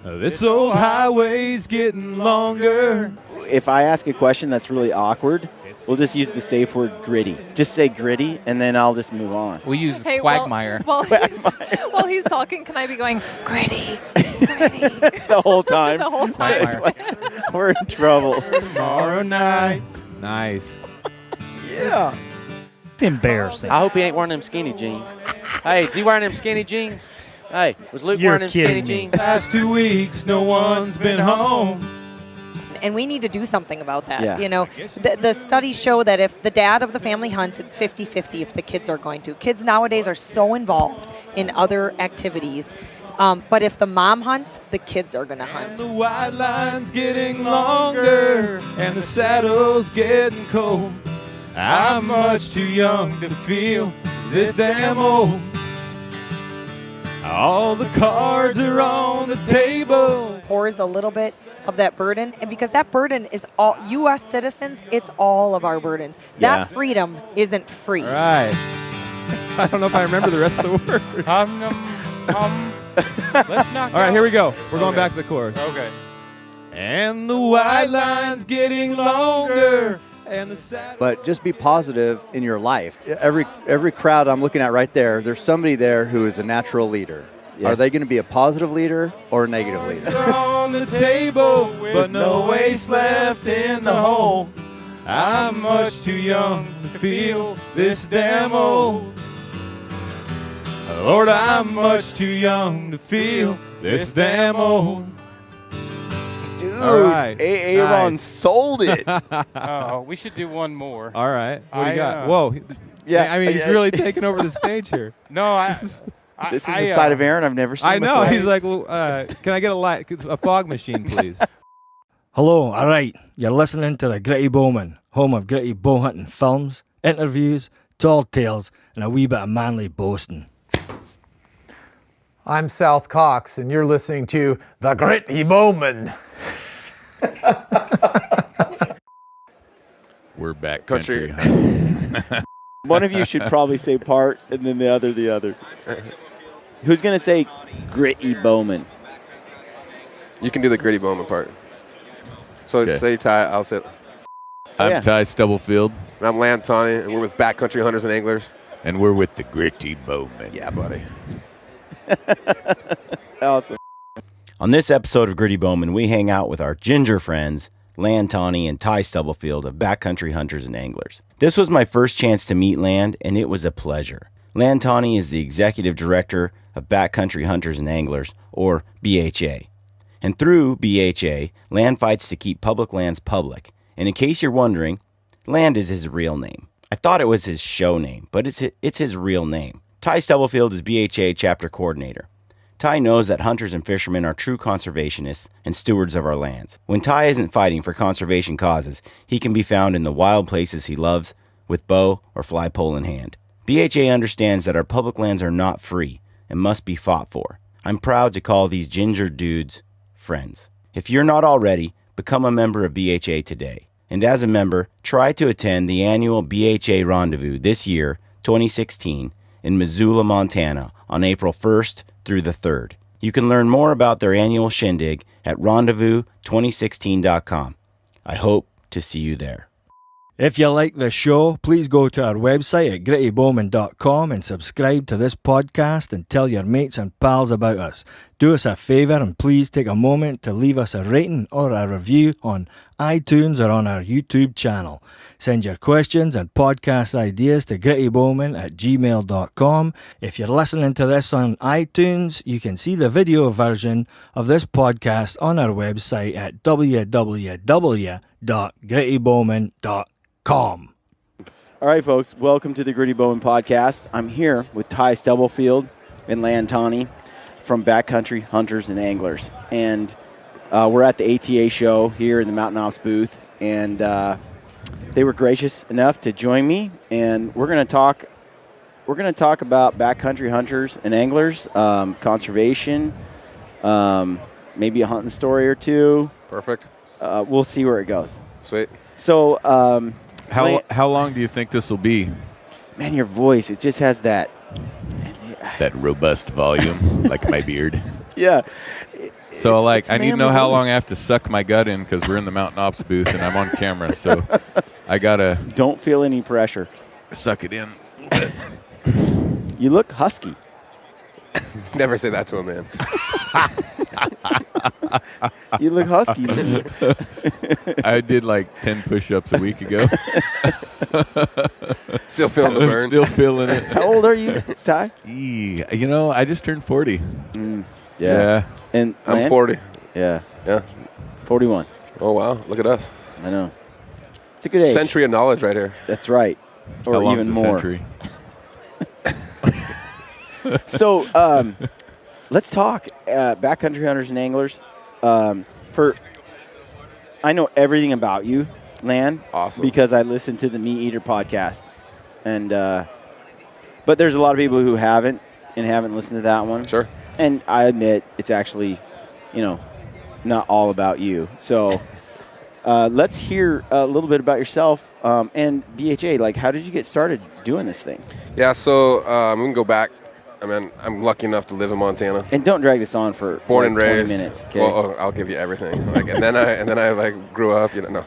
This old highway's getting longer. If I ask a question that's really awkward, we'll just use the safe word gritty. Just say gritty, and then I'll just move on. We use Hey, quagmire. While he's talking, can I be going, gritty, gritty? The whole time. The whole time. Like, we're in trouble. Tomorrow night. Nice. Yeah. It's embarrassing. I hope he ain't wearing them skinny jeans. Hey, is he wearing them skinny jeans? Hey, was Luke You're wearing them skinny kidding me. jeans? Past 2 weeks, no one's been home. And we need to do something about that. Yeah. You know, the studies show that if the dad of the family hunts, it's 50-50 if the kids are going to. Kids nowadays are so involved in other activities. But if the mom hunts, the kids are going to hunt. The white line's getting longer, and the saddle's getting cold. I'm much too young to feel this damn old. All the cards are on the table. Pours a little bit of that burden, and because that burden is all U.S. citizens, it's all of our burdens. Yeah. That freedom isn't free. All right. I don't know if I remember the rest of the words. Let's not. All right, here we go. We're going back to the chorus. Okay. And the white line's getting longer, and the saddle. But just be positive in your life. Every crowd I'm looking at right there, there's somebody there who is a natural leader. Yeah. Are they going to be a positive leader or a negative leader? On the table, but no waste left in the hole. I'm much too young to feel this damn old. Lord, I'm much too young to feel this damn old. Dude, All right. Aaron Nice. sold it. Oh, we should do one more. All right. What do you got? I, Whoa. Yeah, I mean, he's really taking over the stage here. No, This is a side of Aaron I've never seen I know. before. He's like, can I get a fog machine, please? Hello, all right. You're listening to the Gritty Bowmen, home of gritty bow hunting films, interviews, tall tales, and a wee bit of manly boasting. I'm South Cox, and you're listening to the Gritty Bowmen. We're backcountry. One of you should probably say part, and then the other. Who's going to say Gritty Bowmen? You can do the Gritty Bowmen part. So Okay. say Ty, I'll say. I'm yeah. Ty Stubblefield, And I'm Land Tawney, and we're with Backcountry Hunters and Anglers. and we're with the Gritty Bowmen. Yeah, buddy. Awesome. On this episode of Gritty Bowmen, we hang out with our ginger friends, Land Tawney and Ty Stubblefield of Backcountry Hunters and Anglers. This was my first chance to meet Land, and it was a pleasure. Land Tawney is the executive director of Backcountry Hunters and Anglers, or BHA. And through BHA, Land fights to keep public lands public. And in case you're wondering, Land is his real name. I thought it was his show name, but it's his real name. Ty Stubblefield is BHA Chapter Coordinator. Ty knows that hunters and fishermen are true conservationists and stewards of our lands. When Ty isn't fighting for conservation causes, he can be found in the wild places he loves with bow or fly pole in hand. BHA understands that our public lands are not free and must be fought for. I'm proud to call these ginger dudes friends. If you're not already, become a member of BHA today. And as a member, try to attend the annual BHA Rendezvous this year, 2016, in Missoula, Montana, on April 1st through the 3rd. You can learn more about their annual shindig at rendezvous2016.com. I hope to see you there. If you like the show, please go to our website at grittybowmen.com and subscribe to this podcast and tell your mates and pals about us. Do us a favour and please take a moment to leave us a rating or a review on iTunes or on our YouTube channel. Send your questions and podcast ideas to grittybowmen@gmail.com. If you're listening to this on iTunes, you can see the video version of this podcast on our website at www.grittybowmen.com. All right, folks, welcome to the Gritty Bowmen podcast. I'm here with Ty Stubblefield and Land Tawney from Backcountry Hunters and Anglers. And we're at the ATA show here in the Mountain Ops booth. And they were gracious enough to join me. And we're going to talk about backcountry hunters and anglers, conservation, maybe a hunting story or two. Perfect. We'll see where it goes. Sweet. So, How long do you think this will be? man, your voice, it just has that. That robust volume, like my beard. Yeah. So, it's I need to manly know how voice. long I have to suck my gut in because we're in the Mountain Ops booth and I'm on camera. So I got to Don't feel any pressure. suck it in. You look husky. Never say that to a man. You look husky. I did 10 push-ups a week ago. Still feeling the I'm burn. still feeling it. How old are you, Ty? I just turned 40. Yeah. And I'm Lan? 40. Yeah. Yeah. 41. Oh, wow. Look at us. I know. It's a good age. Century of knowledge right here. That's right. Or How long's even a more. century? So, let's talk backcountry hunters and anglers. I know everything about you, Lan. Awesome. Because I listened to the Meat Eater podcast, and but there's a lot of people who haven't listened to that one. Sure. And I admit it's actually, not all about you. So. Let's hear a little bit about yourself and BHA. How did you get started doing this thing? Yeah, so we can go back. I mean, I'm lucky enough to live in Montana. And don't drag this on for Born and 20 raised. minutes. Okay? Well, I'll give you everything. And then I grew up. No.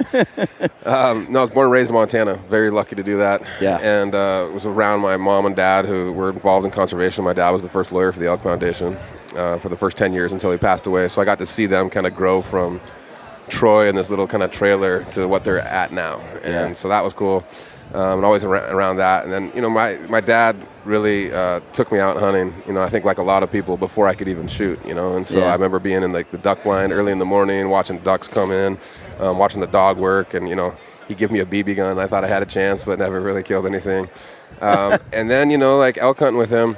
No, I was born and raised in Montana. Very lucky to do that. Yeah. And was around my mom and dad who were involved in conservation. My dad was the first lawyer for the Elk Foundation for the first 10 years until he passed away. So I got to see them kind of grow from Troy in this little kind of trailer to what they're at now. And so that was cool. And always around that. And then, my dad really took me out hunting, I think like a lot of people before I could even shoot, And so I remember being in the duck blind early in the morning, watching ducks come in, watching the dog work. And, he'd give me a BB gun. I thought I had a chance, but never really killed anything. And then, elk hunting with him,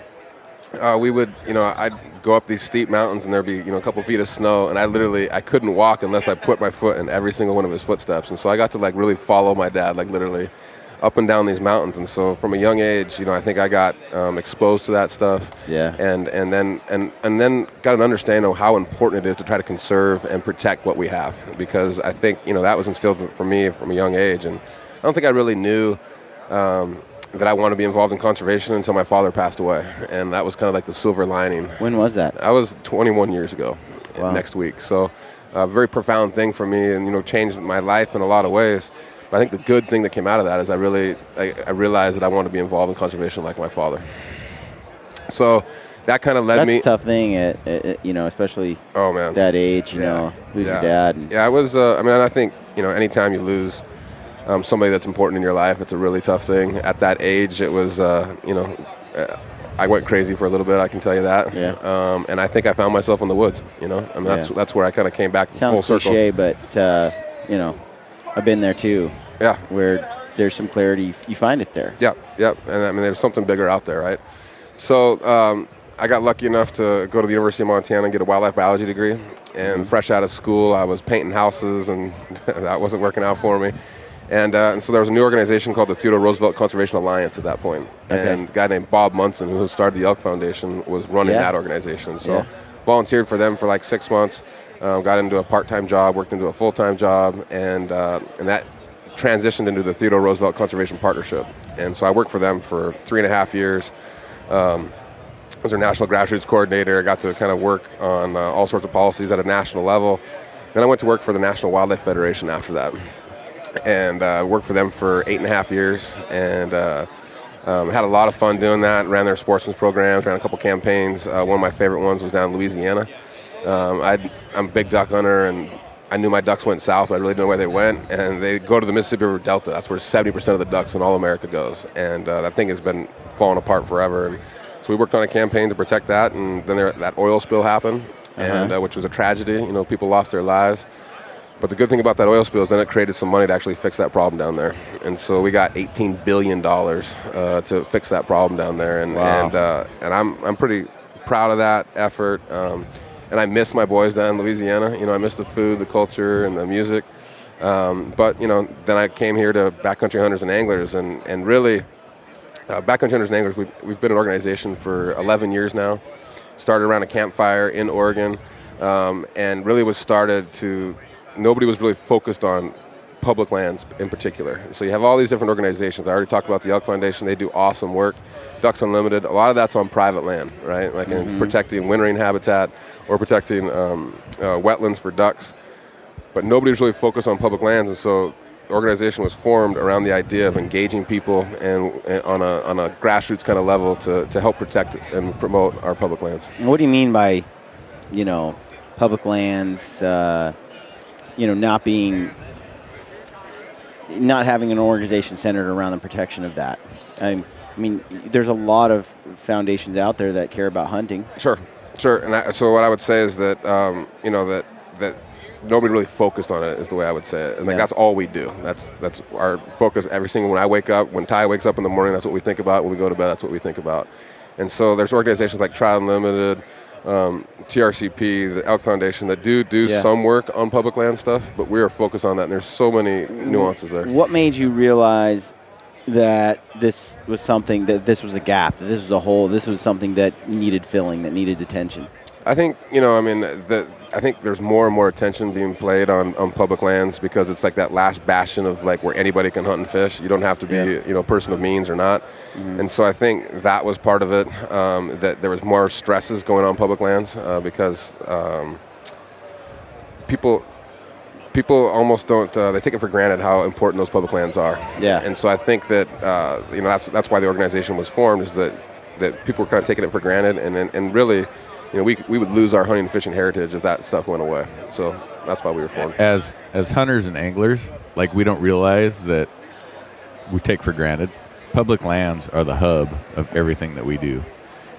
we would, I'd go up these steep mountains and there'd be, a couple feet of snow. And I couldn't walk unless I put my foot in every single one of his footsteps. And so I got to really follow my dad, literally up and down these mountains. And so from a young age, I think I got exposed to that stuff. Yeah. And then got an understanding of how important it is to try to conserve and protect what we have. Because I think, that was instilled for me from a young age. And I don't think I really knew that I wanted to be involved in conservation until my father passed away. And that was kind of the silver lining. When was that? I was 21 years ago. Wow. Next week. So a very profound thing for me and, changed my life in a lot of ways. But I think the good thing that came out of that is I realized that I wanted to be involved in conservation like my father. So that kind of led me. That's a tough thing, at especially that age, lose your dad. Yeah, I was, I think, anytime you lose somebody that's important in your life, it's a really tough thing. At that age, it was, I went crazy for a little bit, I can tell you that. Yeah. And I think I found myself in the woods, that's where I kind of came back full circle. Sounds cliche, but, I've been there too. Yeah. Where there's some clarity, you find it there. Yep. And there's something bigger out there, right? So I got lucky enough to go to the University of Montana and get a wildlife biology degree. And fresh out of school, I was painting houses, and that wasn't working out for me. And so there was a new organization called the Theodore Roosevelt Conservation Alliance at that point. Okay. And a guy named Bob Munson, who started the Elk Foundation, was running that organization. So volunteered for them for 6 months, got into a part-time job, worked into a full-time job, and that transitioned into the Theodore Roosevelt Conservation Partnership. And so I worked for them for 3.5 years. I was their national grassroots coordinator. I got to kind of work on all sorts of policies at a national level. Then I went to work for the National Wildlife Federation after that. And worked for them for 8.5 years, and had a lot of fun doing that. Ran their sportsman's programs, ran a couple campaigns. One of my favorite ones was down in Louisiana. I'm a big duck hunter, and I knew my ducks went south, but I really didn't know where they went. And they go to the Mississippi River Delta. That's where 70% of the ducks in all America goes. And that thing has been falling apart forever. And so we worked on a campaign to protect that, and then that oil spill happened, and which was a tragedy. People lost their lives. But the good thing about that oil spill is then it created some money to actually fix that problem down there. And so we got $18 billion to fix that problem down there. And and I'm pretty proud of that effort. And I miss my boys down in Louisiana. I miss the food, the culture, and the music. But then I came here to Backcountry Hunters and Anglers. And really, Backcountry Hunters and Anglers, we've been an organization for 11 years now. Started around a campfire in Oregon. And really was started to... Nobody was really focused on public lands in particular. So you have all these different organizations. I already talked about the Elk Foundation. They do awesome work. Ducks Unlimited, a lot of that's on private land, right? Like in protecting wintering habitat or protecting wetlands for ducks. But nobody's really focused on public lands, and so the organization was formed around the idea of engaging people and on a grassroots kind of level to help protect and promote our public lands. What do you mean by, public lands, not having an organization centered around the protection of that? I mean, there's a lot of foundations out there that care about hunting. Sure. And so what I would say is that, that nobody really focused on it is the way I would say it. And that's all we do. That's our focus every single, when I wake up, when Ty wakes up in the morning, that's what we think about. When we go to bed, that's what we think about. And so there's organizations like Trial Unlimited, TRCP, the Elk Foundation that do some work on public land stuff, but we are focused on that, and there's so many nuances there. What made you realize that this was something, that this was a gap, that this was a hole, this was something that needed filling, that needed attention? I think, I think there's more and more attention being played on public lands because it's like that last bastion of like where anybody can hunt and fish. You don't have to be, a person of means or not. Mm-hmm. And so I think that was part of it, that there was more stresses going on public lands because people almost don't, they take it for granted how important those public lands are. Yeah. And so I think that, that's why the organization was formed, is that people were kind of taking it for granted, and really, we would lose our hunting and fishing heritage if that stuff went away. So that's why we were formed. As hunters and anglers, like, we don't realize that we take for granted. Public lands are the hub of everything that we do.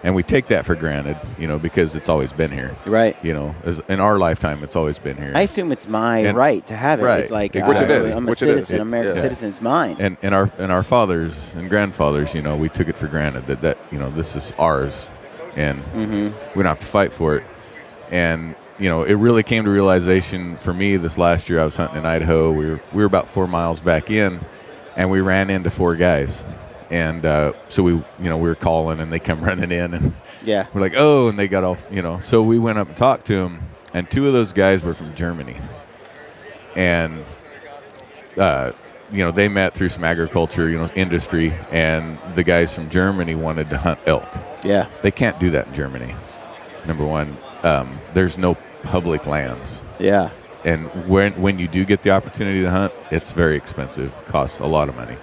And we take that for granted, because it's always been here. Right. As in our lifetime, it's always been here. I assume it's my right to have it. Right. It's like, which it is. I'm a citizen, American citizen, it's mine. And our fathers and grandfathers, we took it for granted that this is ours. And we don't have to fight for it. And, it really came to realization for me this last year. I was hunting in Idaho. We were about 4 miles back in, and we ran into 4 guys. And so we were calling, and they come running in, and we're like, oh, and they got off, So we went up and talked to them, and 2 of those guys were from Germany. And, they met through some agriculture, industry, and the guys from Germany wanted to hunt elk. Yeah. They can't do that in Germany. Number one, there's no public lands. Yeah. And when you do get the opportunity to hunt, it's very expensive. It costs a lot of money.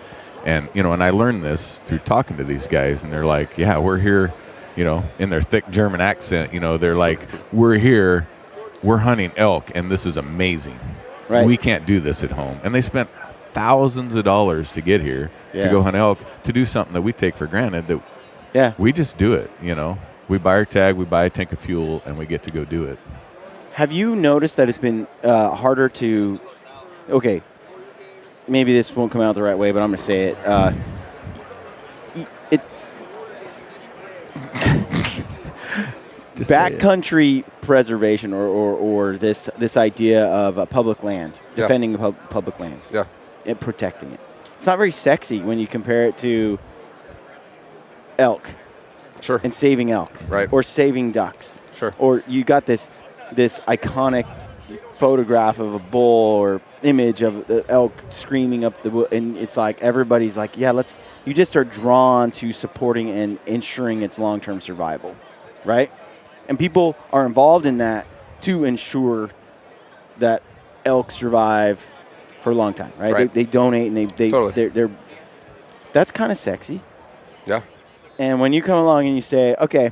And, and I learned this through talking to these guys, and they're like, yeah, we're here, in their thick German accent, they're like, we're here, we're hunting elk, and this is amazing. Right. We can't do this at home. And they spent thousands of dollars to get here to go hunt elk, to do something that we take for granted, that we just do it, We buy our tag, we buy a tank of fuel, and we get to go do it. Have you noticed that it's been harder to, maybe this won't come out the right way, but I'm going to say it. Backcountry preservation or this idea of public land, defending the public land, and protecting it. It's not very sexy when you compare it to elk. Sure. And saving elk. Right. Or saving ducks. Sure. Or you got this iconic photograph of a bull or image of the elk screaming up the wood, and it's like everybody's like, you just are drawn to supporting and ensuring its long-term survival, right? And people are involved in that to ensure that elk survive for a long time, right? They donate, and they're that's kind of sexy. Yeah. And when you come along and you say, okay,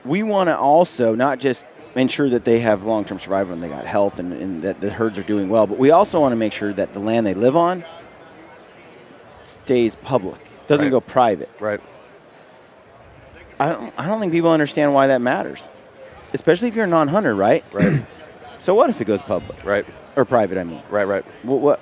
we want to also not just ensure that they have long-term survival and they got health and that the herds are doing well, but we also want to make sure that the land they live on stays public, doesn't go private. Right. I don't think people understand why that matters, especially if you're a non-hunter, right? Right. So what if it goes public? Right. Or private, I mean. Right. What?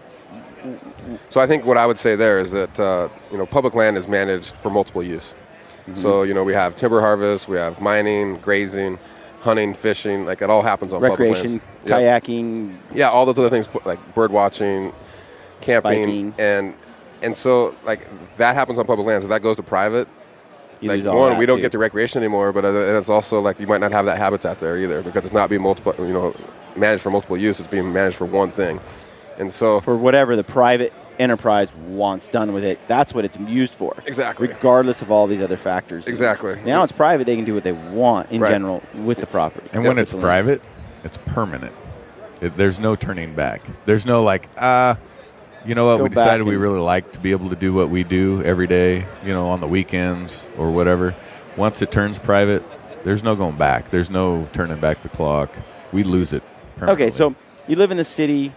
So I think what I would say there is that public land is managed for multiple use. Mm-hmm. So we have timber harvest, we have mining, grazing, hunting, fishing, like it all happens on recreation, public lands. Kayaking. Yeah, all those other things like bird watching, camping, biking. and so like that happens on public lands. If that goes to private, you like lose all that we don't too. get the recreation anymore, but and it's also like you might not have that habitat there either because it's not being managed for multiple use. It's being managed for one thing. And so for whatever the private enterprise wants done with it, that's what it's used for. Exactly. Regardless of all these other factors. Exactly. Now it's private, they can do what they want in general with the property. And when it's private, it's permanent. There's no turning back. There's no like, you know what, we decided we really like to be able to do what we do every day, you know, on the weekends or whatever. Once it turns private, there's no going back. There's no turning back the clock. We lose it permanently. Okay, so you live in the city.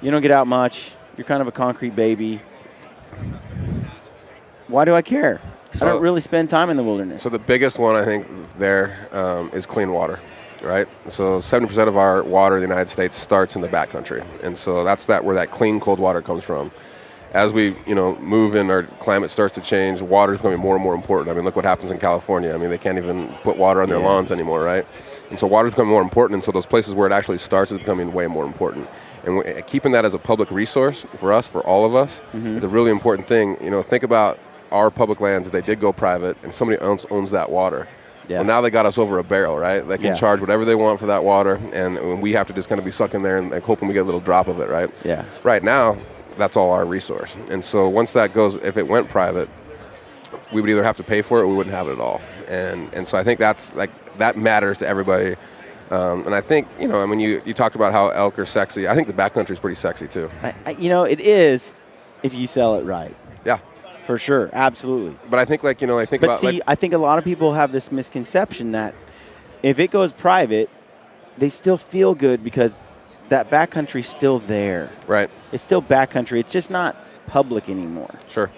You don't get out much. You're kind of a concrete baby. Why do I care? I don't really spend time in the wilderness. So the biggest one, I think, there is clean water, right? So 70% of our water in the United States starts in the backcountry. And so that's where that clean, cold water comes from. As we, move in, our climate starts to change, water is becoming more and more important. I mean, look what happens in California. I mean, they can't even put water on their lawns anymore, right? And so water is becoming more important, and so those places where it actually starts is becoming way more important. And keeping that as a public resource for us, for all of us, is a really important thing. Think about our public lands. If they did go private and somebody else owns that water, well, now they got us over a barrel, right? They can charge whatever they want for that water, and we have to just kind of be sucking there and hoping we get a little drop of it, right? Yeah. Right now, that's all our resource. And so once that goes, if it went private, we would either have to pay for it or we wouldn't have it at all. And so I think that matters to everybody. And I think, you talked about how elk are sexy. I think the backcountry is pretty sexy too. It is if you sell it right. Yeah. For sure. Absolutely. But I think I think a lot of people have this misconception that if it goes private, they still feel good because that backcountry's still there. Right. It's still backcountry. It's just not public anymore. Sure.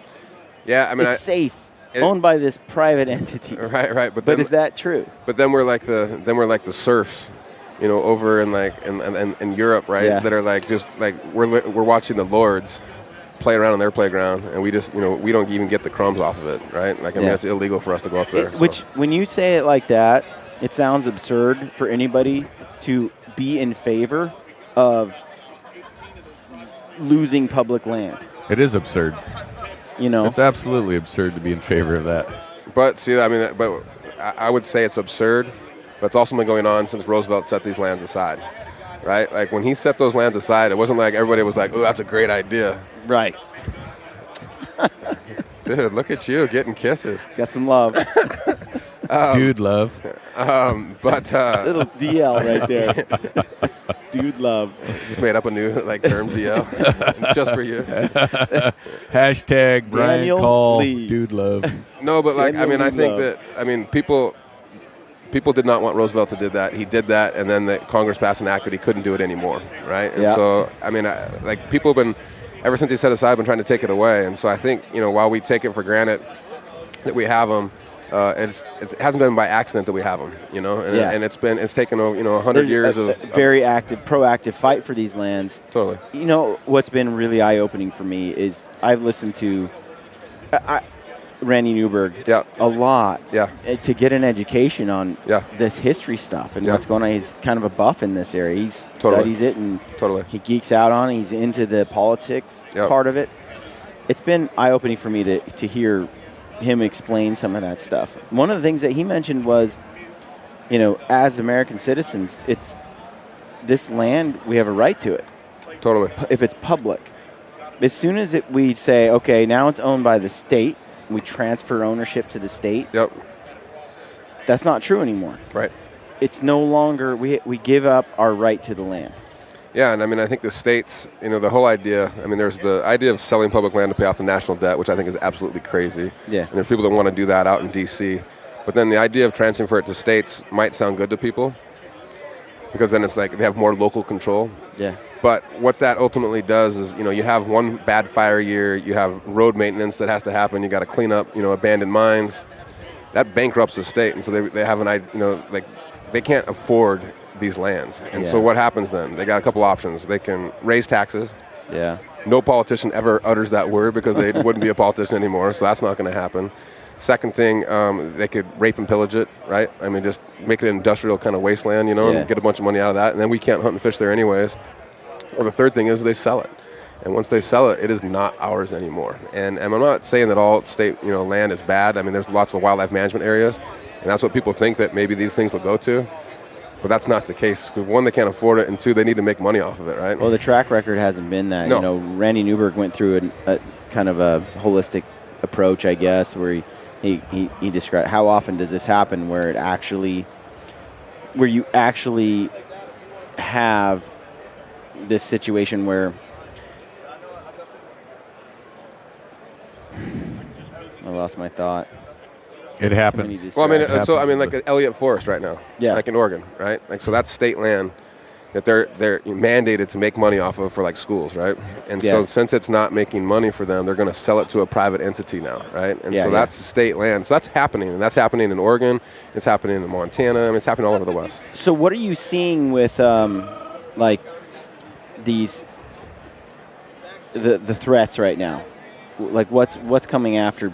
Yeah, I mean, it's safe, owned by this private entity. Right. But is that true? But then we're like the serfs, over in Europe, right? Yeah. That are we're watching the lords play around on their playground, and we just we don't even get the crumbs off of it, right? It's illegal for us to go up there. Which, when you say it like that, it sounds absurd for anybody to be in favor of losing public land. It is absurd. It's absolutely absurd to be in favor of that. But see, I would say it's absurd, but it's also been going on since Roosevelt set these lands aside, right? Like when he set those lands aside, it wasn't like everybody was like, "Oh, that's a great idea." Right. Dude, look at you getting kisses. Got some love. Dude love. Little DL right there. Dude love. Just made up a new term, DL, just for you. Hashtag Brian Daniel Call Lee. Dude love. No, but I think people did not want Roosevelt to do that. He did that, and then the Congress passed an act that he couldn't do it anymore, right? And so, people have been, ever since he set aside, been trying to take it away. And so I think, while we take it for granted that we have them, it hasn't been by accident that we have them, and it's taken 100 years of very active, proactive fight for these lands. Totally. What's been really eye-opening for me is I've listened to Randy Newberg a lot to get an education on this history stuff and what's going on. He's kind of a buff in this area. He studies it and he geeks out on it. He's into the politics part of it. It's been eye-opening for me to hear him explain some of that stuff. One of the things that he mentioned was, as American citizens, it's this land, we have a right to it. Totally. If it's public. As soon as we say, okay, now it's owned by the state, we transfer ownership to the state. Yep. That's not true anymore. Right. It's no longer, we give up our right to the land. Yeah, and I think the states, the whole idea, there's the idea of selling public land to pay off the national debt, which I think is absolutely crazy. Yeah. And there's people that want to do that out in D.C. But then the idea of transferring it to states might sound good to people because then it's like they have more local control. Yeah. But what that ultimately does is, you have one bad fire year, you have road maintenance that has to happen, you got to clean up, abandoned mines. That bankrupts the state, and so they have they can't afford these lands. And so what happens then? They got a couple options. They can raise taxes. Yeah. No politician ever utters that word because they wouldn't be a politician anymore, so that's not going to happen. Second thing, they could rape and pillage it, right? Just make it an industrial kind of wasteland, and get a bunch of money out of that, and then we can't hunt and fish there anyways. Or the third thing is they sell it. And once they sell it, it is not ours anymore. And I'm not saying that all state land is bad. There's lots of wildlife management areas, and that's what people think that maybe these things will go to. But that's not the case. Because one, they can't afford it, and two, they need to make money off of it, right? Well, the track record hasn't been that. No. You know, Randy Newberg went through a kind of a holistic approach, I guess, where he described how often does this happen where you actually have this situation where I lost my thought. It happens. Well, I mean, like Elliott Forest right now, like in Oregon, right? Like, so that's state land that they're mandated to make money off of for like schools, right? And so since it's not making money for them, they're going to sell it to a private entity now, right? And so that's state land. So that's happening, and that's happening in Oregon. It's happening in Montana. I mean, it's happening all over the West. So what are you seeing with like these the threats right now? Like what's coming after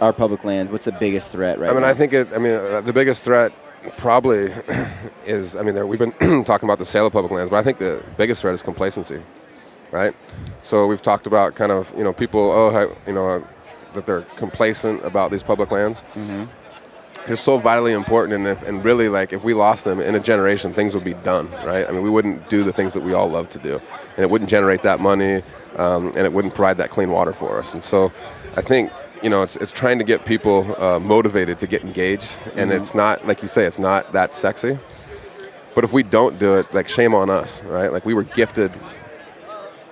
our public lands? What's the biggest threat right now? I think the biggest threat probably is, we've been talking about the sale of public lands, but I think the biggest threat is complacency, right? So we've talked about kind of, people, that they're complacent about these public lands. Mm-hmm. They're so vitally important, and really, like, if we lost them in a generation, things would be done, right? I mean, we wouldn't do the things that we all love to do, and it wouldn't generate that money, and it wouldn't provide that clean water for us. And so I think, it's trying to get people motivated to get engaged, and it's not, like you say, it's not that sexy. But if we don't do it, like, shame on us, right? Like, we were gifted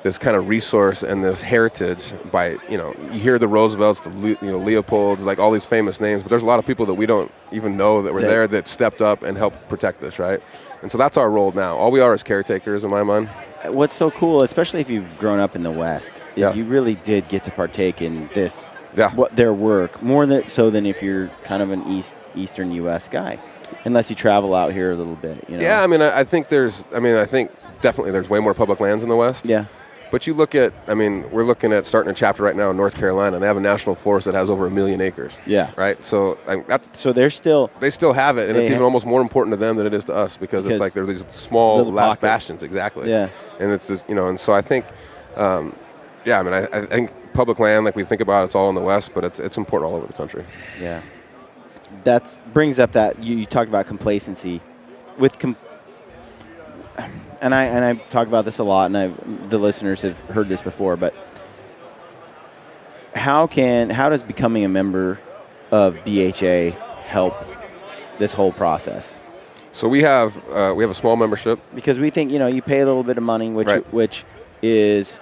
this kind of resource and this heritage by, you hear the Roosevelts, the Leopolds, like all these famous names, but there's a lot of people that we don't even know that were there that stepped up and helped protect this, right? And so that's our role now. All we are is caretakers, in my mind. What's so cool, especially if you've grown up in the West, is you really did get to partake in this. Their work more than if you're kind of an Eastern U.S. guy, unless you travel out here a little bit. Yeah, I think definitely there's way more public lands in the West. Yeah. But you look at, we're looking at starting a chapter right now in North Carolina, and they have a national forest that has over 1 million acres. Yeah. Right. So they still have it, and it's even almost more important to them than it is to us because it's like they're these small last bastions. Exactly. Yeah. And it's just, and so I think, I think public land, like we think about, it's all in the West, but it's important all over the country. Yeah. That brings up that you talked about complacency with and I talk about this a lot, and the listeners have heard this before, but how does becoming a member of BHA help this whole process? So we have a small membership because we think you pay a little bit of money, which is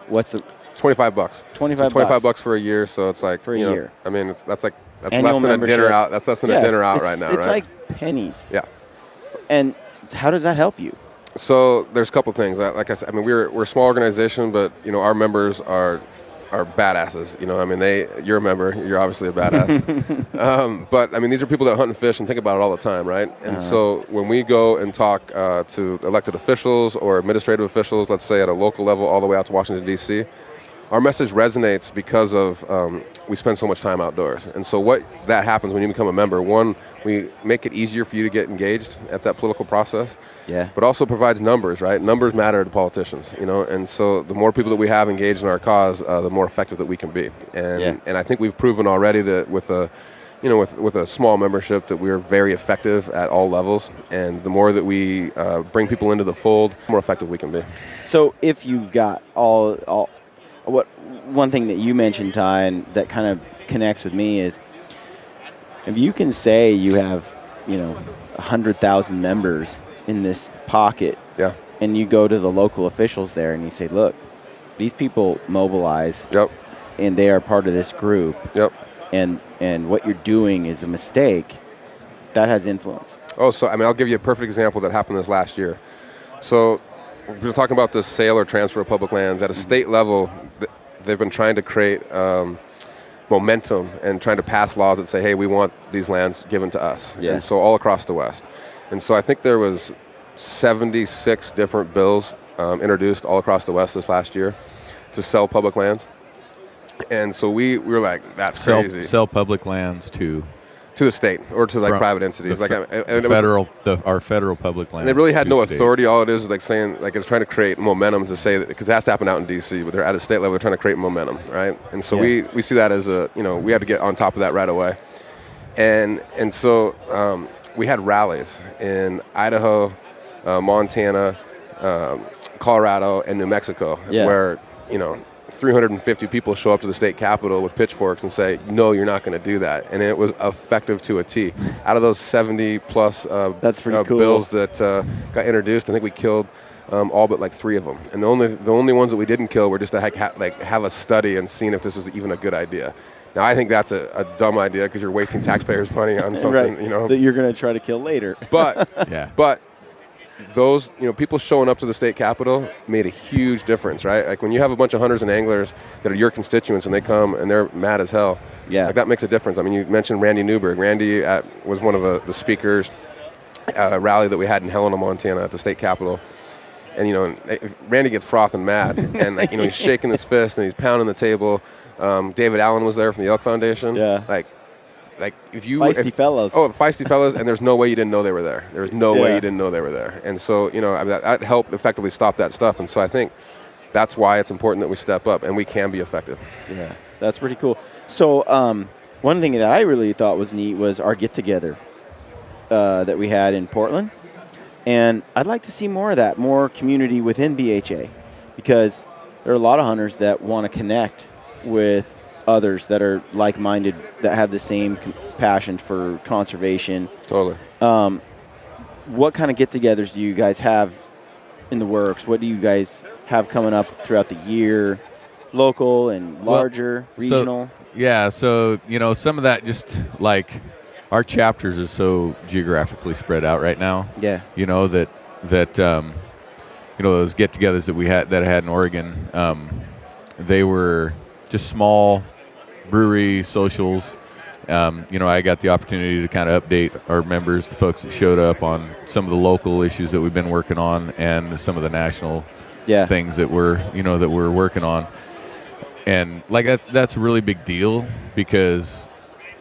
what's the $25. $25 for a year, so it's like for a year. That's less Annual than membership. a dinner out. That's less than a dinner out right now. It's right? like pennies. Yeah. And how does that help you? So there's a couple things. Like I said, we're a small organization, but our members are badasses. You're a member. You're obviously a badass. But these are people that hunt and fish and think about it all the time, right? And so when we go and talk to elected officials or administrative officials, let's say at a local level, all the way out to Washington D.C., our message resonates because of we spend so much time outdoors. And so what that happens when you become a member, one, we make it easier for you to get engaged at that political process. Yeah. But also provides numbers, right? Numbers matter to politicians, and so the more people that we have engaged in our cause, the more effective that we can be. And I think we've proven already that with a small membership that we're very effective at all levels. And the more that we bring people into the fold, the more effective we can be. So if you've got one thing that you mentioned, Ty, and that kind of connects with me is if you can say you have, 100,000 members in this pocket, and you go to the local officials there and you say, look, these people mobilize, and they are part of this group, and what you're doing is a mistake, that has influence. Oh, so I'll give you a perfect example that happened this last year. So we're talking about this sale or transfer of public lands at a state level. They've been trying to create momentum and trying to pass laws that say, hey, we want these lands given to us. Yeah. And so all across the West. And so I think there was 76 different bills introduced all across the West this last year to sell public lands. And so we were like, that's crazy. Sell public lands to the state or to private entities, our federal public lands. And they really had no authority. All it is like saying, like, it's trying to create momentum to say that, because it has to happen out in D.C., but they're at a state level, they're trying to create momentum, right? And so we see that as we had to get on top of that right away. And so we had rallies in Idaho, Montana, Colorado, and New Mexico, where 350 people show up to the state capitol with pitchforks and say, no, you're not going to do that. And it was effective to a T. Out of those 70-plus bills that got introduced, I think we killed all but like 3 of them. And the only ones that we didn't kill were just to have a study and seeing if this was even a good idea. Now, I think that's a dumb idea because you're wasting taxpayers' money on something, that you're going to try to kill later. But but those people showing up to the state capitol made a huge difference, right? Like when you have a bunch of hunters and anglers that are your constituents and they come and they're mad as hell, like that makes a difference. I mean, you mentioned Randy Newberg. Randy was one of the speakers at a rally that we had in Helena, Montana at the state capitol. And Randy gets frothing mad, and he's shaking his fist and he's pounding the table. David Allen was there from the Elk Foundation. Like if you feisty fellows. Oh, feisty fellows, and there's no way you didn't know they were there. There's no way you didn't know they were there. And so that helped effectively stop that stuff. And so I think that's why it's important that we step up and we can be effective. Yeah, that's pretty cool. So one thing that I really thought was neat was our get together that we had in Portland, and I'd like to see more of that, more community within BHA, because there are a lot of hunters that want to connect with others that are like-minded, that have the same passion for conservation. Totally. What kind of get-togethers do you guys have in the works? What do you guys have coming up throughout the year? Local and larger, regional? So some of that just like our chapters are so geographically spread out right now. Yeah. Those get-togethers that I had in Oregon, they were just small brewery socials. I got the opportunity to kind of update our members, the folks that showed up, on some of the local issues that we've been working on and some of the national things that we're working on. And like that's a really big deal because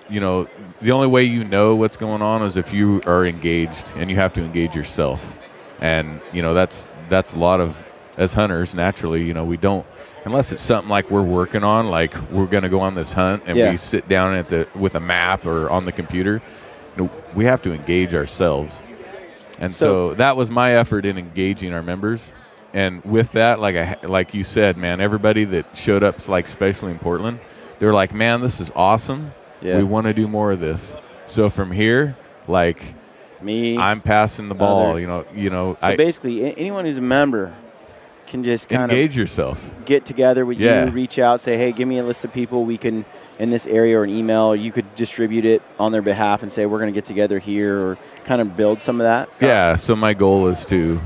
the only way what's going on is if you are engaged, and you have to engage yourself. And that's a lot of, as hunters, naturally, we don't, unless it's something like we're working on, like we're going to go on this hunt and we sit down with a map or on the computer, we have to engage ourselves. And so that was my effort in engaging our members. And with that, like you said, man, everybody that showed up, like especially in Portland, they were like, man, this is awesome. Yeah. We want to do more of this. So from here, I'm passing the ball. So basically, anyone who's a member can just kind of engage yourself, get together with you, reach out, say, hey, give me a list of people we can in this area, or an email, or you could distribute it on their behalf and say, we're going to get together here, or kind of build some of that. Yeah. So my goal is to,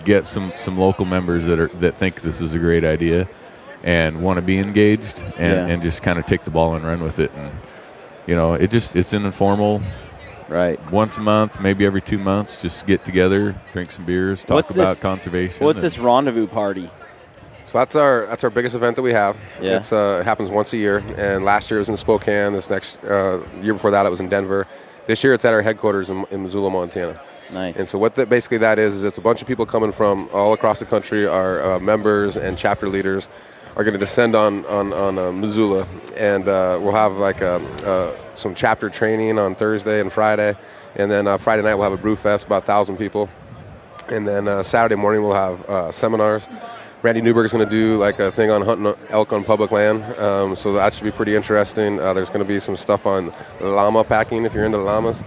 get some local members that think this is a great idea and want to be engaged and just kind of take the ball and run with it. And, it's an informal, right, once a month, maybe every 2 months, just get together, drink some beers, talk about conservation. What's this rendezvous party? So that's our biggest event that we have. Yeah. It happens once a year, and last year it was in Spokane. This next year before that it was in Denver. This year it's at our headquarters in Missoula, Montana. Nice. And so what basically that is it's a bunch of people coming from all across the country. Our members and chapter leaders are going to descend on Missoula, and we'll have some chapter training on Thursday and Friday, and then Friday night we'll have a brew fest, about 1,000 people, and then Saturday morning we'll have seminars. Randy Newberg is going to do a thing on hunting elk on public land, so that should be pretty interesting. There's going to be some stuff on llama packing if you're into llamas.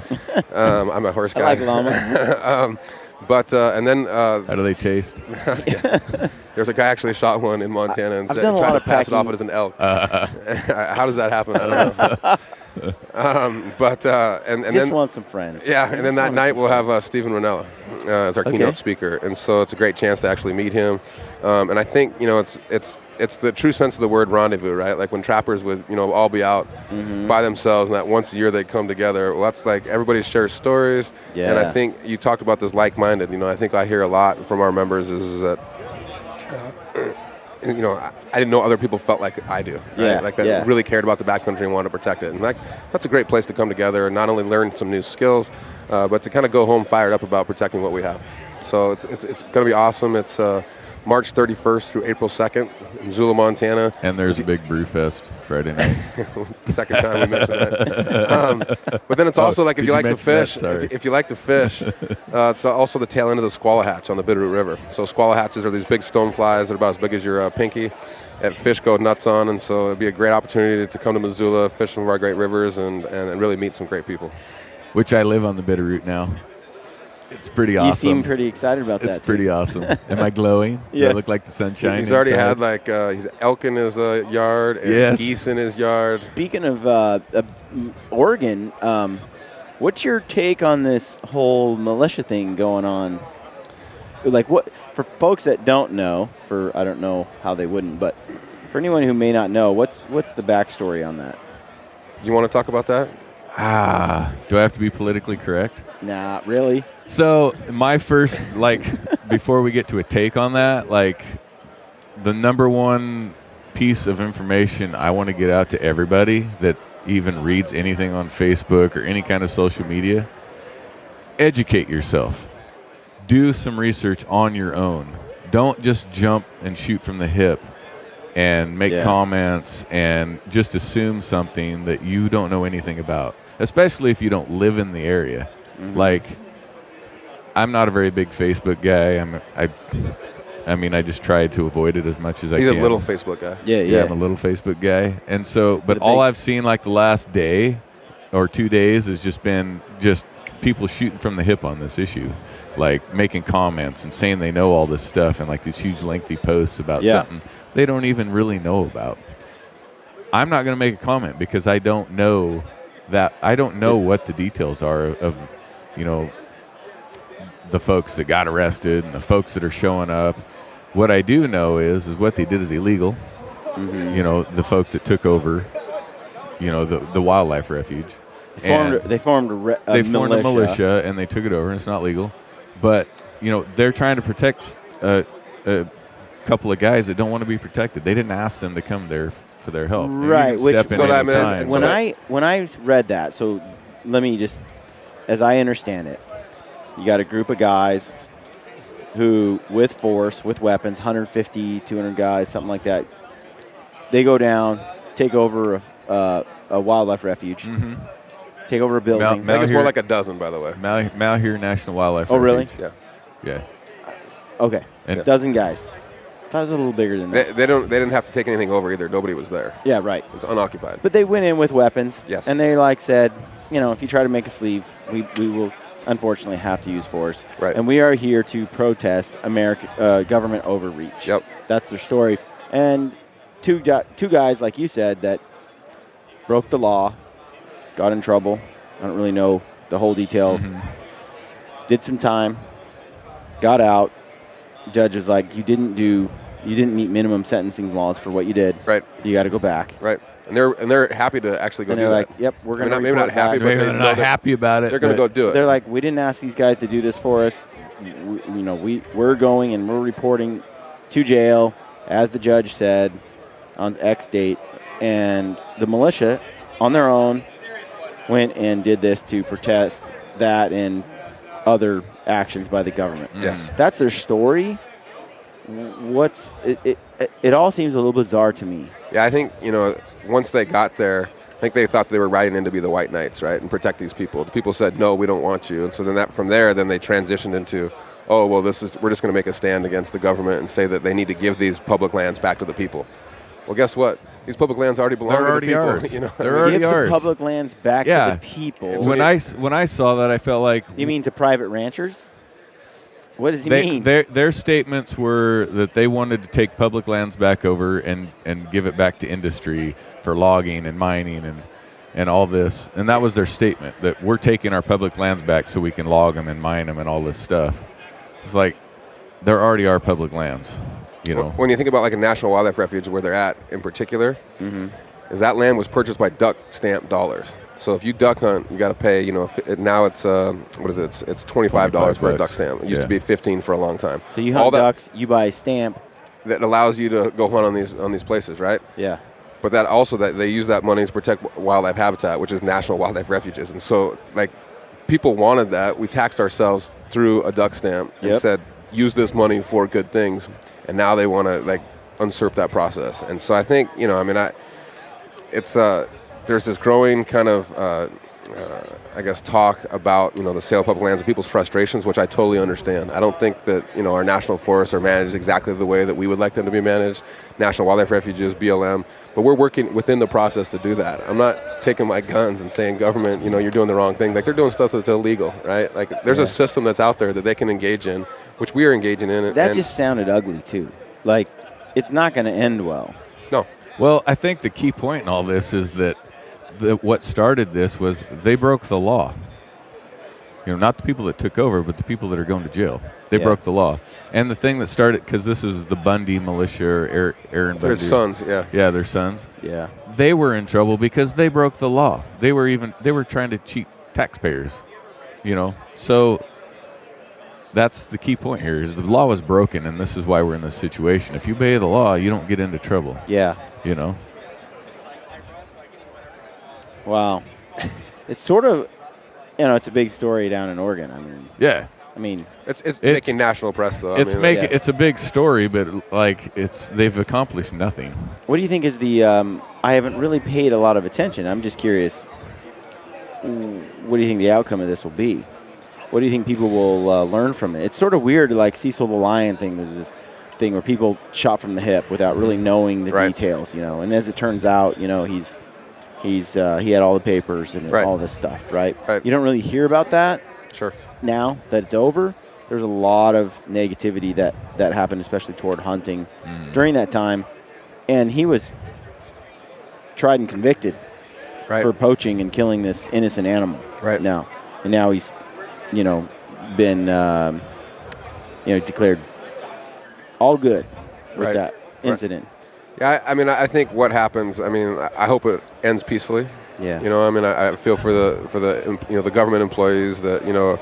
I'm a horse guy. I like llamas. And then how do they taste? There's a guy actually shot one in Montana and tried to pass it off as an elk. How does that happen? I don't know. And just then want some friends. Yeah, and then that night we'll have Stephen Ranella as our keynote speaker, and so it's a great chance to actually meet him. And I think it's the true sense of the word rendezvous, right? Like when trappers would all be out by themselves, and that once a year they'd come together. Well, that's like everybody shares stories, and I think you talked about this like-minded. I think I hear a lot from our members is that. I didn't know other people felt like I do. Right? That really cared about the backcountry and wanted to protect it. And that's a great place to come together and not only learn some new skills, but to kind of go home fired up about protecting what we have. So it's going to be awesome. It's March 31st through April 2nd in Missoula, Montana. And there's a big brewfest Friday night. Second time we mentioned that. But then it's also like if you like to fish, if you like to fish, it's also the tail end of the squaw hatch on the Bitterroot River. So squaw hatches are these big stone flies that are about as big as your pinky that fish go nuts on. And so it'd be a great opportunity to come to Missoula, fish some of our great rivers, and really meet some great people. Which I live on the Bitterroot now. It's pretty awesome. You seem pretty excited about that. It's pretty awesome. Am I glowing? Yes. Do I look like the sunshine? He's already inside? had he's elk in his yard and geese in his yard. Speaking of Oregon, what's your take on this whole militia thing going on? Like, what for folks that don't know? I don't know how they wouldn't, but for anyone who may not know, what's the backstory on that? You want to talk about that? Do I have to be politically correct? Nah, really. So my first, before we get to a take on that, the number one piece of information I want to get out to everybody that even reads anything on Facebook or any kind of social media, educate yourself. Do some research on your own. Don't just jump and shoot from the hip and make comments and just assume something that you don't know anything about, especially if you don't live in the area. Mm-hmm. I'm not a very big Facebook guy. I just try to avoid it as much as I can. He's a little Facebook guy. Yeah, I'm a little Facebook guy. And so, but all I've seen the last day or 2 days has just been people shooting from the hip on this issue, making comments and saying they know all this stuff and these huge lengthy posts about something they don't even really know about. I'm not going to make a comment because I don't know what the details are of the folks that got arrested and the folks that are showing up. What I do know is what they did is illegal. Mm-hmm. The folks that took over, the wildlife refuge. They formed a militia and they took it over, and it's not legal. But they're trying to protect a couple of guys that don't want to be protected. They didn't ask them to come there for their help. Right. When I read that, so let me just, as I understand it, you got a group of guys who, with force, with weapons, 150, 200 guys, something like that, they go down, take over a wildlife refuge, take over a building. I think it's more like a dozen, by the way. Malheur National Wildlife Refuge. Oh, really? Yeah. Okay. A dozen guys. That was a little bigger than that. They didn't have to take anything over either. Nobody was there. Yeah, right. It's unoccupied. But they went in with weapons. Yes. And they said, if you try to make us leave, we will unfortunately have to use force. Right. And we are here to protest government overreach. Yep. That's their story. And two guys, like you said, that broke the law, got in trouble. I don't really know the whole details. Mm-hmm. Did some time, got out. Judge was like, you didn't meet minimum sentencing laws for what you did. Right. You got to go back. Right. And they're happy to actually go do that. Yep, we're going to maybe not happy, but they're not happy about it. They're going to go do it. They're like, we didn't ask these guys to do this for us. We're going and we're reporting to jail, as the judge said, on X date. And the militia, on their own, went and did this to protest that and other actions by the government. Yes. That's their story. It all seems a little bizarre to me. Yeah, I think, once they got there, I think they thought they were riding in to be the white knights, right, and protect these people. The people said, no, we don't want you. And so then from there, they transitioned into, oh, well, we're just going to make a stand against the government and say that they need to give these public lands back to the people. Well, guess what? These public lands already belong to the people. Ours. They're already ours. The public lands back to the people. When I saw that, I felt like... You mean to private ranchers? What does he mean? Their statements were that they wanted to take public lands back over and give it back to industry for logging and mining and all this. And that was their statement, that we're taking our public lands back so we can log them and mine them and all this stuff. It's like, there already are public lands. When you think about a national wildlife refuge where they're at in particular, is that land was purchased by duck stamp dollars. So if you duck hunt, you got to pay. Now it's It's $25 for a duck stamp. It used to be $15 for a long time. So you hunt ducks, you buy a stamp that allows you to go hunt on these places, right? Yeah. But that they use that money to protect wildlife habitat, which is national wildlife refuges, and so people wanted that. We taxed ourselves through a duck stamp and said, use this money for good things. And now they want to like usurp that process. And so I think, you know, I mean, it's there's this growing kind of, I guess, talk about, you know, the sale of public lands and people's frustrations, which I totally understand. I don't think that, you know, our national forests are managed exactly the way that we would like them to be managed, National Wildlife Refuges, BLM, but we're working within the process to do that. I'm not taking my guns and saying, government, you know, you're doing the wrong thing. Like, they're doing stuff that's illegal, right? Like, there's a system that's out there that they can engage in, which we are engaging in. That just sounded ugly, too. Like, it's not going to end well. No. Well, I think the key point in all this is that what started this was they broke the law. You know, not the people that took over, but the people that are going to jail. They broke the law. And the thing that started, because this was the Bundy militia, or Aaron Bundy. Their sons, Yeah, their sons. Yeah. They were in trouble because they broke the law. They were trying to cheat taxpayers, you know. So that's the key point here, is the law was broken, and this is why we're in this situation. If you obey the law, you don't get into trouble. Yeah. You know. Wow. It's sort of, you know, it's a big story down in Oregon. I mean, it's making national press though. It's a big story, but like they've accomplished nothing. What do you think is the? I haven't really paid a lot of attention. I'm just curious. What do you think the outcome of this will be? What do you think people will learn from it? It's sort of weird, like Cecil the Lion thing. There's this thing where people shot from the hip without really knowing the details, you know. And as it turns out, you know, he had all the papers and all this stuff, right? You don't really hear about that. Sure. Now that it's over, there's a lot of negativity that happened, especially toward hunting during that time. And he was tried and convicted for poaching and killing this innocent animal. Right. Now, and now he's, you know, been, declared all good with that incident. Yeah, I mean, I think what happens, I mean, I hope it ends peacefully. Yeah. You know, I mean, I feel for the you know, the government employees that, you know,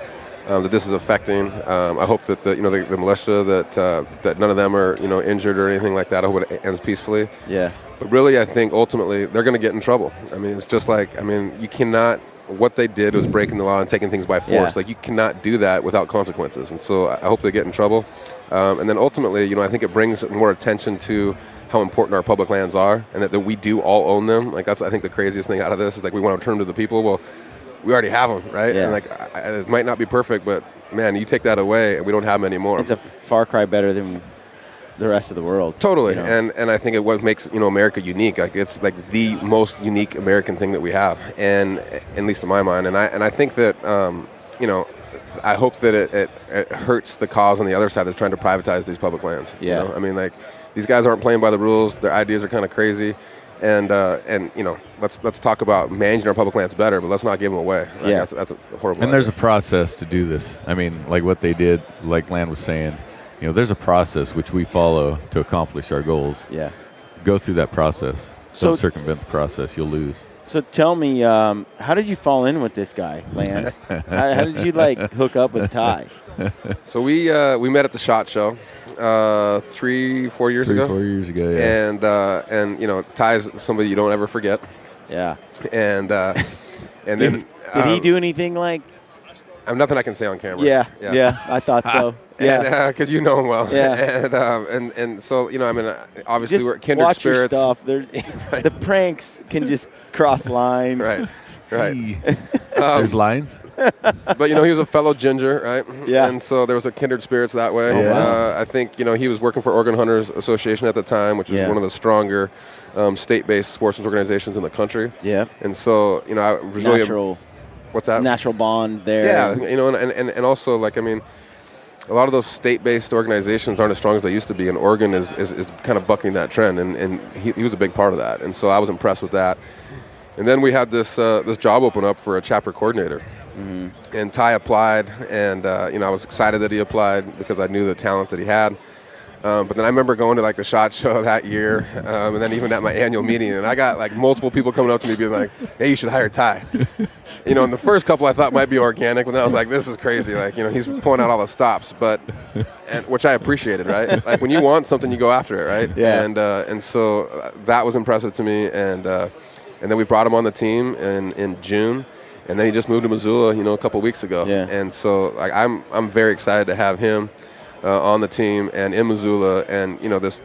that this is affecting. I hope that the militia, that none of them are, you know, injured or anything like that. I hope it ends peacefully. Yeah. But really, I think ultimately they're going to get in trouble. I mean, it's just like, I mean, you cannot. What they did was breaking the law and taking things by force. Like, you cannot do that without consequences. And so I hope they get in trouble. And then ultimately, you know, I think it brings more attention to how important our public lands are, and that we do all own them. Like, that's, I think, the craziest thing out of this is, like, we want to turn to the people. Well, we already have them, right? Yeah. And, like, it might not be perfect, but, man, you take that away and we don't have them anymore. It's a far cry better than the rest of the world. Totally. You know? And I think what makes, you know, America unique. Like, it's like the most unique American thing that we have, and at least in my mind. And I think that, you know, I hope that it hurts the cause on the other side that's trying to privatize these public lands. Yeah. You know? I mean, like, these guys aren't playing by the rules. Their ideas are kind of crazy. And you know, let's talk about managing our public lands better, but let's not give them away. Like, yeah. That's a horrible And there's a idea. process to do this. I mean, like what they did, like Land was saying, you know, there's a process which we follow to accomplish our goals. Yeah. Go through that process. So- Don't circumvent the process. You'll lose. So tell me, how did you fall in with this guy, Land? how did you, like, hook up with Ty? So we met at the SHOT Show 3-4 years ago. 4 years ago, yeah. And you know, Ty's somebody you don't ever forget. Yeah. And then did he do anything like? I have nothing I can say on camera. Yeah, I thought so. Yeah, because you know him well. Yeah. And so, you know, I mean, obviously just we're kindred watch spirits. Your stuff. There's the pranks can just cross lines. Right. There's lines. But, you know, he was a fellow ginger, right? Yeah. And so there was a kindred spirits that way. Oh, wow. I think, you know, he was working for Oregon Hunters Association at the time, which is one of the stronger state-based sportsman's organizations in the country. Yeah. And so, you know, I was really natural. What's that? Natural bond there. Yeah, you know, and also, like, I mean, a lot of those state-based organizations aren't as strong as they used to be, and Oregon is kind of bucking that trend, and he was a big part of that. And so I was impressed with that. And then we had this job open up for a chapter coordinator. Mm-hmm. And Ty applied, and you know, I was excited that he applied because I knew the talent that he had. But then I remember going to, like, the SHOT Show that year, and then even at my annual meeting, and I got, like, multiple people coming up to me being like, "Hey, you should hire Ty." You know, and the first couple I thought might be organic, but then I was like, "This is crazy." Like, you know, he's pulling out all the stops, which I appreciated, right? Like, when you want something, you go after it, right? Yeah. And so that was impressive to me, and then we brought him on the team in June. and then he just moved to Missoula, a couple weeks ago. Yeah. And so I'm very excited to have him on the team and in Missoula, and this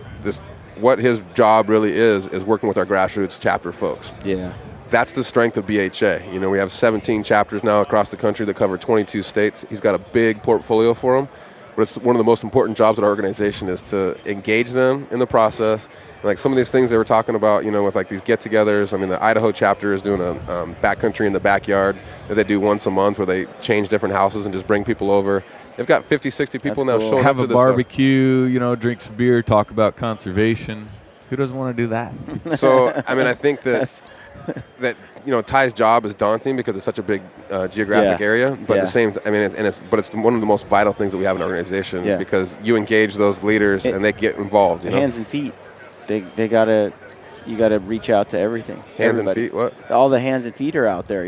what his job really is working with our Grassroots chapter folks. Yeah. That's the strength of BHA. We have 17 chapters now across the country that cover 22 states. He's got a big portfolio for them, but it's one of the most important jobs at our organization is to engage them in the process. And like some of these things they were talking about, with like these get-togethers. I mean, the Idaho chapter is doing a backcountry in the backyard that they do once a month where they change different houses and just bring people over. They've got 50, 60 people now showing Have up a to this barbecue, drink some beer, talk about conservation. Who doesn't want to do that? stuff. So, I mean, I think that Ty's job is daunting because it's such a big geographic area. But at the same, it's one of the most vital things that we have in our organization because you engage those leaders and they get involved. Hands and feet, you gotta reach out to everything. Hands Everybody. and feet, what? All the hands and feet are out there.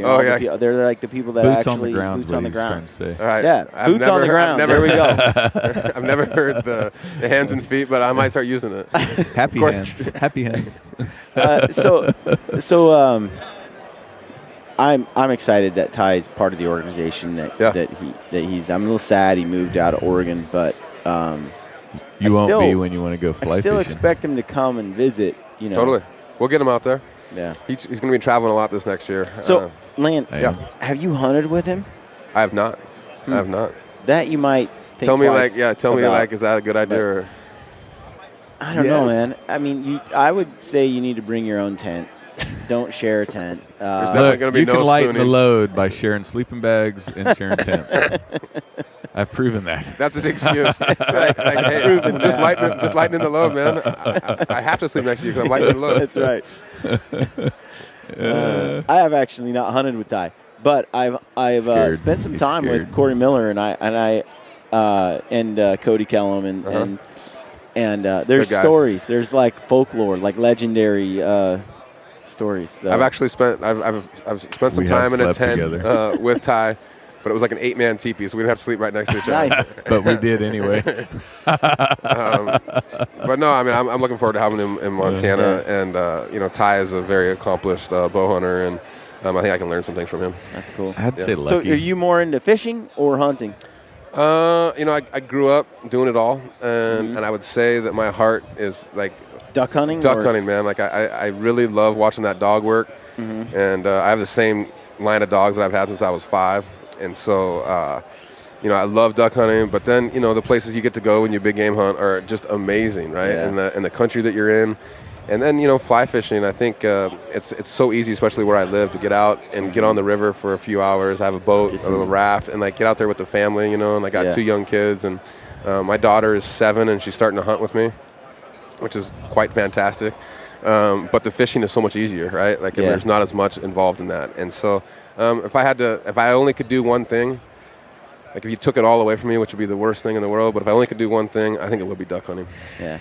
They're like the people that Boots actually on the ground. boots on the ground. Say. All right. Yeah, boots on the ground. There we go. I've never heard the hands and feet, but I might start using it. Happy hands. Happy hands. I'm excited that Ty is part of the organization. He's. I'm a little sad he moved out of Oregon, but you won't be when you want to go fly I still fishing. expect him to come and visit. Totally. We'll get him out there. Yeah. He's going to be traveling a lot this next year. So, Lan, have you hunted with him? I have not. I have not. That you might think tell me twice about, is that a good idea? Or? I don't know, man. I mean, I would say you need to bring your own tent. Don't share a tent. There's definitely going to be you no can lighten spooning. the load by sharing sleeping bags and sharing tents. I've proven that. That's his excuse. That's right. Like, hey, just lightening the load, man. I have to sleep next to you because I'm lightening the load. That's right. I have actually not hunted with Ty, but I've spent some time with Corey Miller and Cody Kellum and there's stories. There's like folklore, like legendary stories. So. I've actually spent some time in a tent with Ty. But it was like an 8-man teepee, so we didn't have to sleep right next to each other. Nice. But we did anyway. But no, I mean, I'm looking forward to having him in Montana. And, Ty is a very accomplished bow hunter, and I think I can learn some things from him. That's cool. I'd say lucky. So are you more into fishing or hunting? I grew up doing it all, and I would say that my heart is like duck hunting. Duck hunting, man. Like I really love watching that dog work, and I have the same line of dogs that I've had since I was 5. And so, I love duck hunting, but then, the places you get to go when you big game hunt are just amazing, right? Yeah. And the country that you're in. And then, fly fishing, I think it's so easy, especially where I live, to get out and get on the river for a few hours, have a boat, a raft, and get out there with the family, and I got 2 young kids. And my daughter is 7, and she's starting to hunt with me, which is quite fantastic. But the fishing is so much easier, right? There's not as much involved in that. And so if I only could do one thing, if you took it all away from me, which would be the worst thing in the world, but if I only could do one thing, I think it would be duck hunting. Yeah.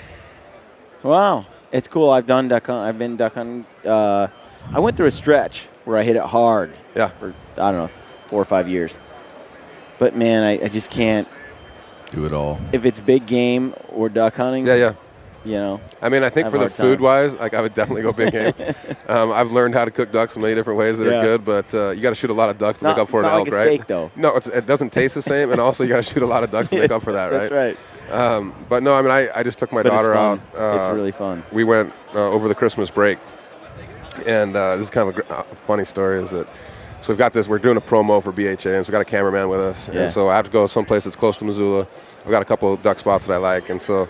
Wow. It's cool. I've been duck hunting. I went through a stretch where I hit it hard. Yeah. For, 4 or 5 years. But, man, I just can't do it all. If it's big game or duck hunting. Yeah. I mean, I think for the food-wise, I would definitely go big game. I've learned how to cook ducks in many different ways that are good, but you got to shoot a lot of ducks to make up for an elk, like a right? Steak, though. No, it doesn't taste the same, and also you got to shoot a lot of ducks to make up for that, right? That's right. But no, I mean, I just took my daughter out. It's really fun. We went over the Christmas break, and this is kind of a funny story. Is that so we've got this? We're doing a promo for BHA, and so we've got a cameraman with us, and so I have to go someplace that's close to Missoula. I've got a couple of duck spots that I like, and so.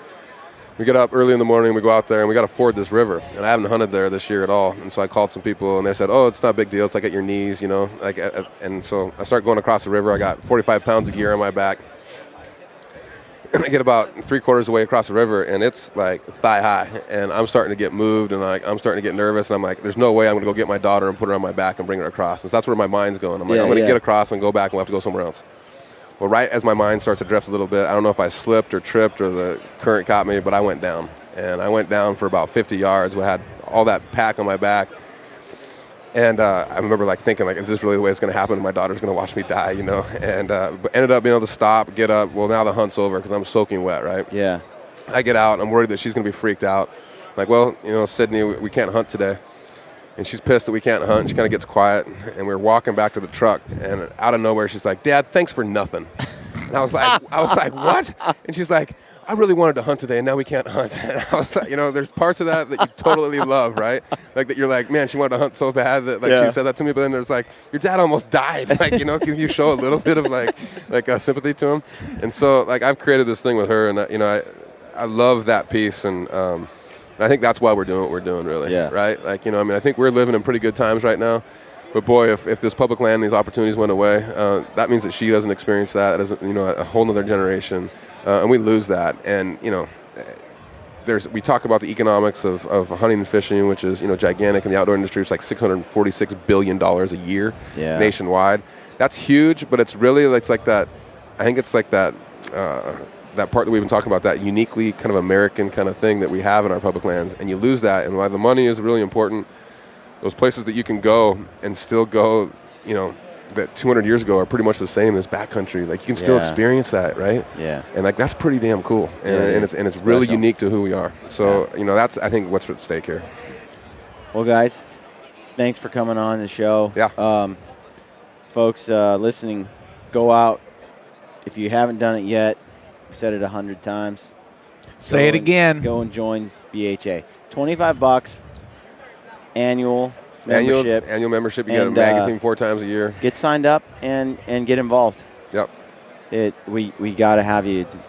We get up early in the morning, we go out there, and we got to ford this river. And I haven't hunted there this year at all. And so I called some people, and they said, it's not a big deal. It's like at your knees, And so I start going across the river. I got 45 pounds of gear on my back. And I get about 3/4 of the way across the river, and it's like thigh high. And I'm starting to get moved, and I'm starting to get nervous. And I'm like, there's no way I'm going to go get my daughter and put her on my back and bring her across. And so that's where my mind's going. I'm like, I'm going to get across and go back, and we'll have to go somewhere else. Well, right as my mind starts to drift a little bit, I don't know if I slipped or tripped or the current caught me, but I went down. And I went down for about 50 yards. We had all that pack on my back. And I remember thinking, is this really the way it's going to happen? And my daughter's going to watch me die, And but ended up being able to stop, get up. Well, now the hunt's over because I'm soaking wet, right? Yeah. I get out. I'm worried that she's going to be freaked out. Like, well, Sydney, we can't hunt today. and she's pissed that we can't hunt. And she kind of gets quiet, and we're walking back to the truck, and out of nowhere, she's like, "Dad, thanks for nothing." And I was like, "What?" And she's like, "I really wanted to hunt today, and now we can't hunt." And I was like, there's parts of that you totally love, right? Like that you're like, man, she wanted to hunt so bad that she said that to me. But then there's like, your dad almost died. Like, can you show a little bit of like sympathy to him? And so like I've created this thing with her, and I love that piece, and I think that's why we're doing what we're doing, really. Yeah. Right? Like, I think we're living in pretty good times right now. But boy, if this public land, these opportunities went away, that means that she doesn't experience that. It doesn't, a whole other generation, and we lose that. And we talk about the economics of hunting and fishing, which is gigantic in the outdoor industry. It's like $646 billion a year nationwide. That's huge, but it's really like that. I think it's like that. That part that we've been talking about, that uniquely kind of American kind of thing that we have in our public lands, and you lose that. And why the money is really important. Those places that you can go and still go, that 200 years ago are pretty much the same as backcountry. Like you can still experience that, right? Yeah. And like that's pretty damn cool, and it's really unique to who we are. So that's I think what's at stake here. Well, guys, thanks for coming on the show. Yeah. Folks listening, go out if you haven't done it yet. We said it 100 times. Say it again. Go and join BHA. $25 annual membership. Annual membership. You get a magazine 4 times a year. Get signed up and get involved. Yep. We got to have you to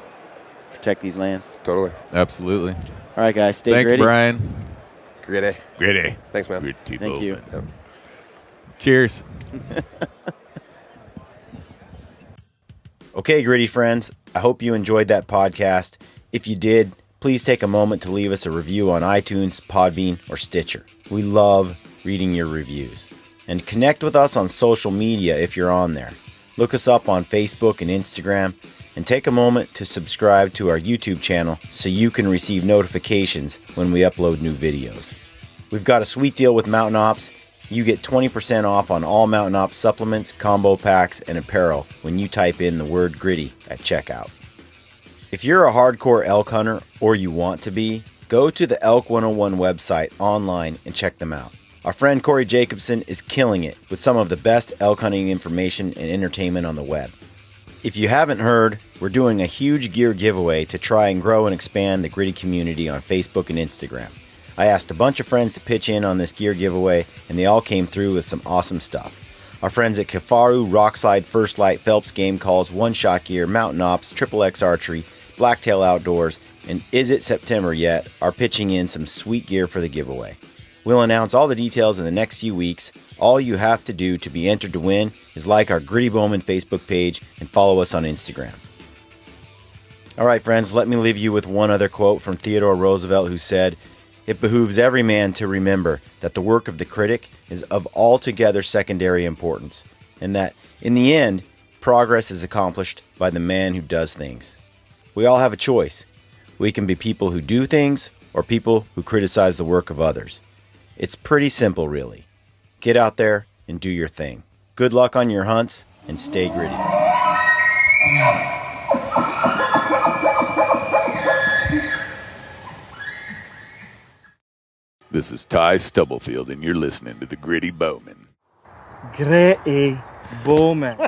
protect these lands. Totally. Absolutely. All right, guys. Stay Thanks, gritty. Brian. Gritty. Thanks, man. Gritty Thank you. Yep. Cheers. Okay, Gritty friends, I hope you enjoyed that podcast. If you did, please take a moment to leave us a review on iTunes, Podbean, or Stitcher. We love reading your reviews. And connect with us on social media if you're on there. Look us up on Facebook and Instagram, and take a moment to subscribe to our YouTube channel so you can receive notifications when we upload new videos. We've got a sweet deal with Mountain Ops. You get 20% off on all Mountain Ops supplements, combo packs, and apparel when you type in the word gritty at checkout. If you're a hardcore elk hunter, or you want to be, go to the Elk 101 website online and check them out. Our friend Corey Jacobson is killing it with some of the best elk hunting information and entertainment on the web. If you haven't heard, we're doing a huge gear giveaway to try and grow and expand the Gritty community on Facebook and Instagram. I asked a bunch of friends to pitch in on this gear giveaway, and they all came through with some awesome stuff. Our friends at Kafaru, Rockslide, First Light, Phelps Game Calls, One Shot Gear, Mountain Ops, Triple X Archery, Blacktail Outdoors, and Is It September Yet are pitching in some sweet gear for the giveaway. We'll announce all the details in the next few weeks. All you have to do to be entered to win is like our Gritty Bowmen Facebook page and follow us on Instagram. All right, friends, let me leave you with one other quote from Theodore Roosevelt, who said, "It behooves every man to remember that the work of the critic is of altogether secondary importance, and that, in the end, progress is accomplished by the man who does things." We all have a choice. We can be people who do things or people who criticize the work of others. It's pretty simple, really. Get out there and do your thing. Good luck on your hunts, and stay gritty. This is Ty Stubblefield, and you're listening to the Gritty Bowmen. Gritty Bowmen.